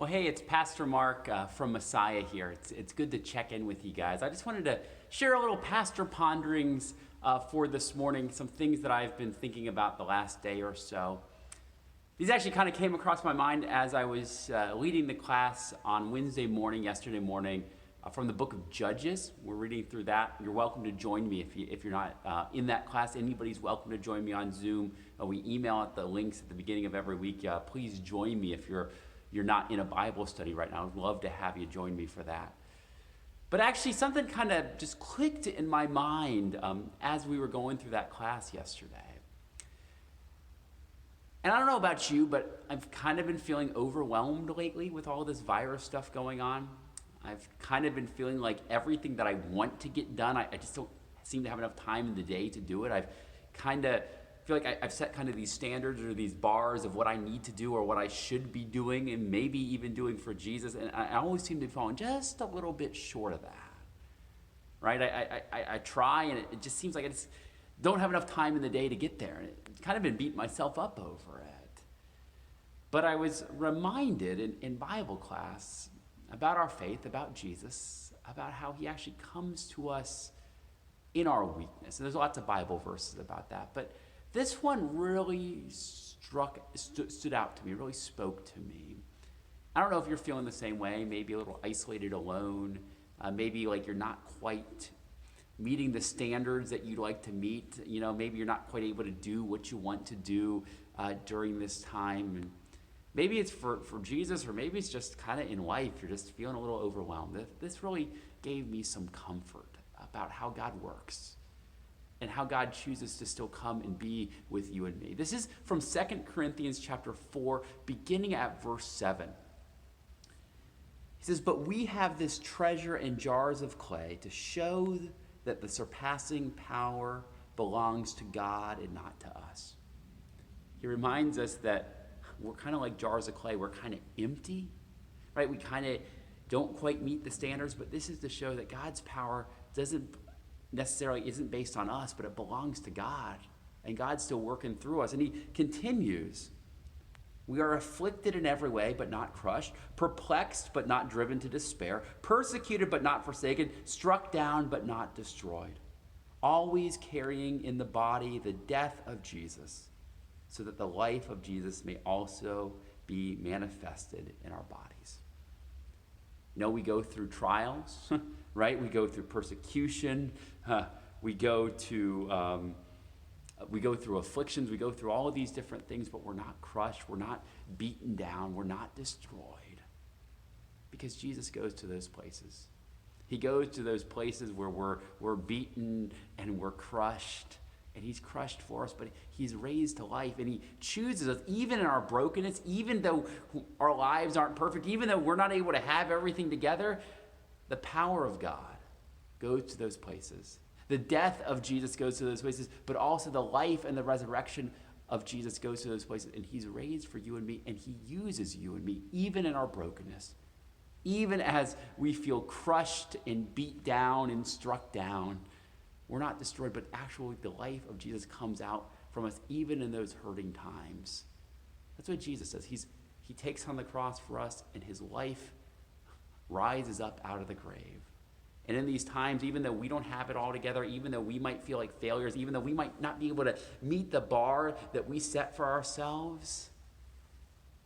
Well, hey, it's Pastor Mark from Messiah here. It's good to check in with you guys. I just wanted to share a little Pastor Ponderings for this morning, some things that I've been thinking about the last day or so. These actually kind of came across my mind as I was leading the class on yesterday morning, from the book of Judges. We're reading through that. You're welcome to join me if you're not in that class. Anybody's welcome to join me on Zoom. We email out the links at the beginning of every week. Please join me if you're not in a Bible study right now. I'd love to have you join me for that. But actually, something kind of just clicked in my mind as we were going through that class yesterday. And I don't know about you, but I've kind of been feeling overwhelmed lately with all this virus stuff going on. I've kind of been feeling like everything that I want to get done, I just don't seem to have enough time in the day to do it. I've kind of feel like I've set kind of these standards or these bars of what I need to do or what I should be doing and maybe even doing for Jesus. And I always seem to be falling just a little bit short of that, right? I try and it just seems like I just don't have enough time in the day to get there. And it's kind of been beating myself up over it. But I was reminded in Bible class about our faith, about Jesus, about how he actually comes to us in our weakness. And there's lots of Bible verses about that. But this one really stood out to me, really spoke to me. I don't know if you're feeling the same way, maybe a little isolated, alone, maybe like you're not quite meeting the standards that you'd like to meet. You know, maybe you're not quite able to do what you want to do during this time. And maybe it's for Jesus, or maybe it's just kind of in life, you're just feeling a little overwhelmed. This really gave me some comfort about how God works and how God chooses to still come and be with you and me. This is from 2 Corinthians chapter 4, beginning at verse 7. He says, "But we have this treasure in jars of clay to show that the surpassing power belongs to God and not to us." He reminds us that we're kind of like jars of clay. We're kind of empty, right? We kind of don't quite meet the standards, but this is to show that God's power isn't based on us, but it belongs to God. And God's still working through us. And he continues, "We are afflicted in every way, but not crushed, perplexed, but not driven to despair, persecuted, but not forsaken, struck down, but not destroyed, always carrying in the body the death of Jesus, so that the life of Jesus may also be manifested in our bodies." You know, we go through trials, right? We go through persecution. We go through afflictions. We go through all of these different things, but we're not crushed. We're not beaten down. We're not destroyed, because Jesus goes to those places. He goes to those places where we're beaten and we're crushed. And he's crushed for us, but he's raised to life, and he chooses us even in our brokenness, even though our lives aren't perfect, even though we're not able to have everything together. The power of God goes to those places. The death of Jesus goes to those places, but also the life and the resurrection of Jesus goes to those places. And he's raised for you and me, and he uses you and me even in our brokenness, even as we feel crushed and beat down and struck down. We're not destroyed, but actually the life of Jesus comes out from us even in those hurting times. That's what Jesus says. He takes on the cross for us, and his life rises up out of the grave. And in these times, even though we don't have it all together, even though we might feel like failures, even though we might not be able to meet the bar that we set for ourselves,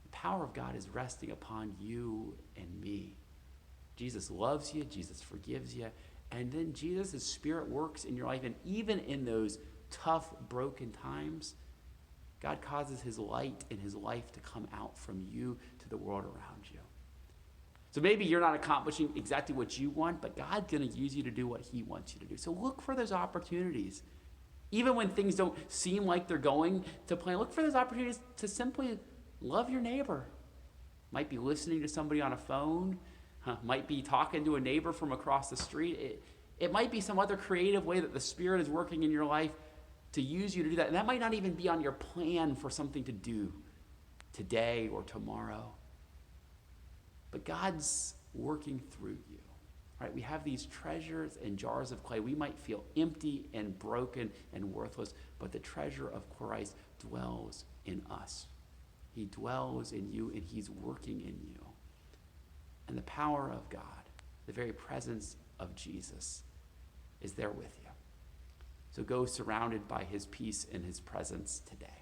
the power of God is resting upon you and me. Jesus loves you. Jesus forgives you. And then Jesus' Spirit works in your life. And even in those tough, broken times, God causes his light and his life to come out from you to the world around you. So maybe you're not accomplishing exactly what you want, but God's going to use you to do what he wants you to do. So look for those opportunities. Even when things don't seem like they're going to plan, look for those opportunities to simply love your neighbor. Might be listening to somebody on a phone. Might be talking to a neighbor from across the street. It might be some other creative way that the Spirit is working in your life to use you to do that. And that might not even be on your plan for something to do today or tomorrow. But God's working through you. Right? We have these treasures in jars of clay. We might feel empty and broken and worthless, but the treasure of Christ dwells in us. He dwells in you, and he's working in you. And the power of God, the very presence of Jesus, is there with you. So go surrounded by his peace and his presence today.